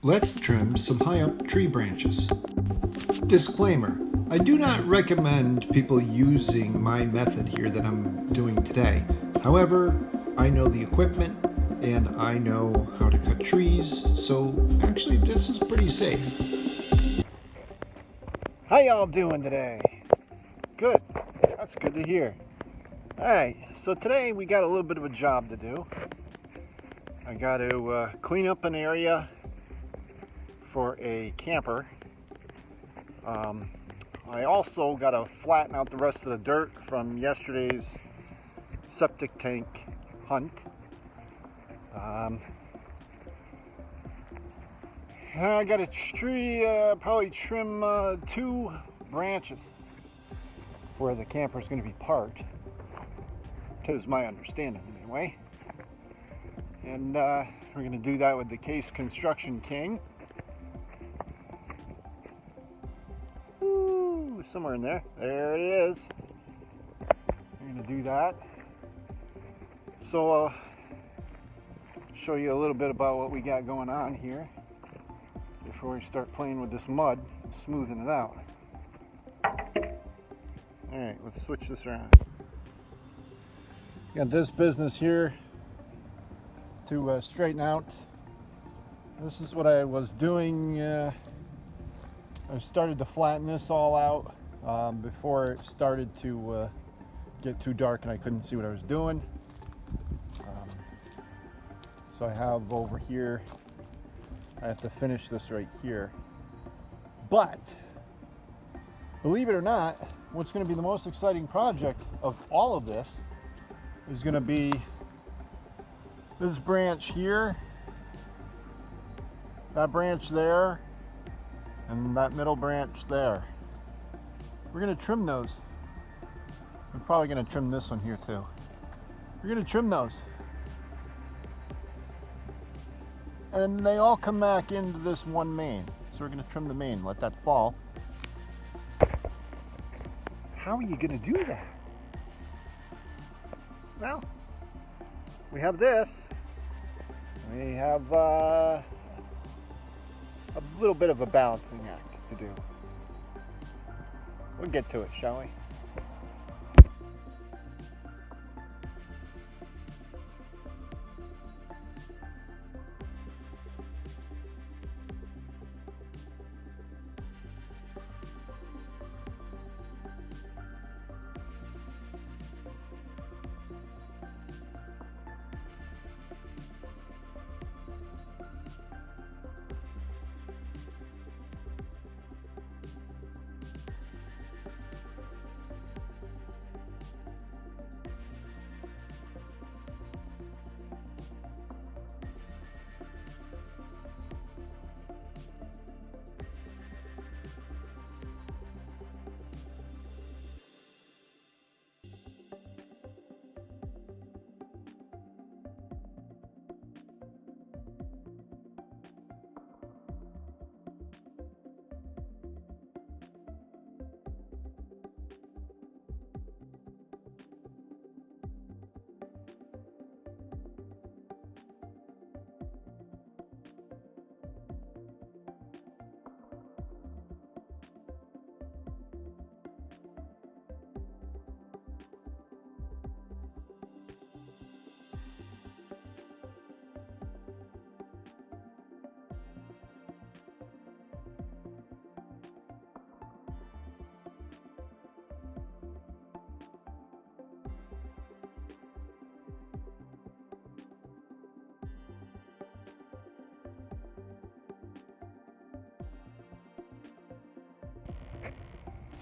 Let's trim some high up tree branches. Disclaimer, I do not recommend people using my method here that I'm doing today. However, I know the equipment and I know how to cut trees, so actually this is pretty safe. How y'all doing today? Good. That's good to hear. Alright, so today we got a little bit of a job to do. I got to clean up an area for a camper. I also got to flatten out the rest of the dirt from yesterday's septic tank hunt. I got to probably trim 2 branches where the camper is going to be parked. That is my understanding anyway. And we're going to do that with the Case Construction King. Ooh, somewhere in there. There it is. We're going to do that. So I'll show you a little bit about what we got going on here before we start playing with this mud, smoothing it out. Alright, let's switch this around. Got this business here to straighten out. This is what I was doing. I started to flatten this all out before it started to get too dark and I couldn't see what I was doing. So I have over here, I have to finish this right here. But believe it or not, what's going to be the most exciting project of all of this is going to be this branch here, that branch there, and that middle branch there. We're going to trim those. We're probably going to trim this one here too. We're going to trim those. And they all come back into this one main. So we're going to trim the main, let that fall. How are you going to do that? Well, we have this. We have a little bit of a balancing act to do. We'll get to it, shall we?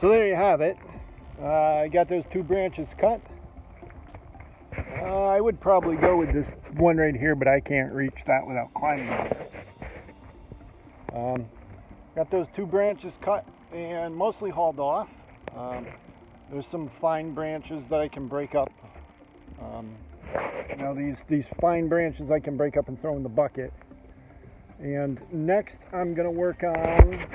So there you have it. I got those 2 branches cut. I would probably go with this one right here, but I can't reach that without climbing it. Got those 2 branches cut and mostly hauled off. There's some fine branches that I can break up. These fine branches I can break up and throw in the bucket. And next I'm going to work on,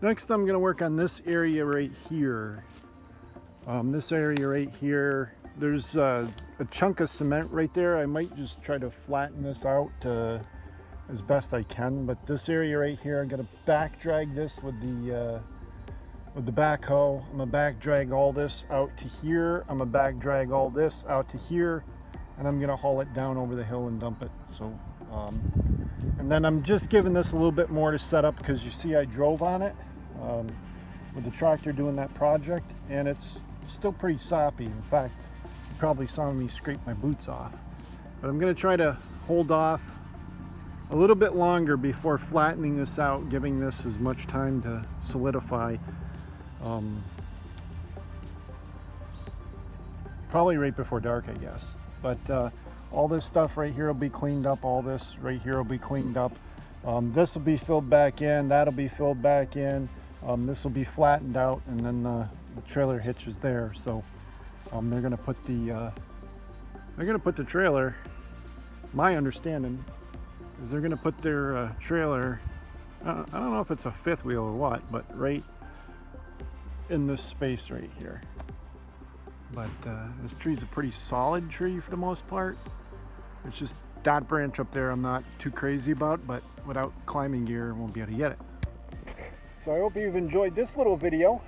Next I'm going to work on this area right here. This area right here, there's a chunk of cement right there. I might just try to flatten this out to as best I can. But this area right here, I'm gonna back drag this with the backhoe. I'm gonna back drag all this out to here. I'm gonna back drag all this out to here, and I'm gonna haul it down over the hill and dump it. So, and then I'm just giving this a little bit more to set up, because you see I drove on it with the tractor doing that project, and it's still pretty soppy. In fact, you probably saw me scrape my boots off. But I'm gonna try to hold off a little bit longer before flattening this out, giving this as much time to solidify. Probably right before dark, I guess. But all this stuff right here will be cleaned up. All this right here will be cleaned up. This will be filled back in. That'll be filled back in. This will be flattened out, and then the trailer hitch is there. So they're gonna put the trailer. My understanding is they're gonna put their trailer. I don't know if it's a fifth wheel or what, but right in this space right here. But this tree's a pretty solid tree for the most part. It's just that branch up there I'm not too crazy about, but without climbing gear I won't be able to get it. So I hope you've enjoyed this little video.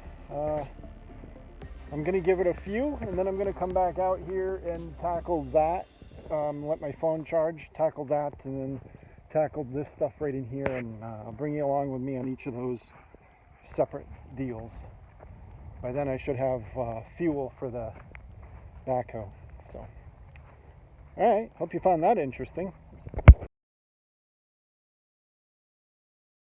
I'm gonna give it a few, and then I'm gonna come back out here and tackle that. Let my phone charge, tackle that, and then tackle this stuff right in here, and I'll bring you along with me on each of those separate deals. By then I should have fuel for the backhoe. So, all right, hope you found that interesting.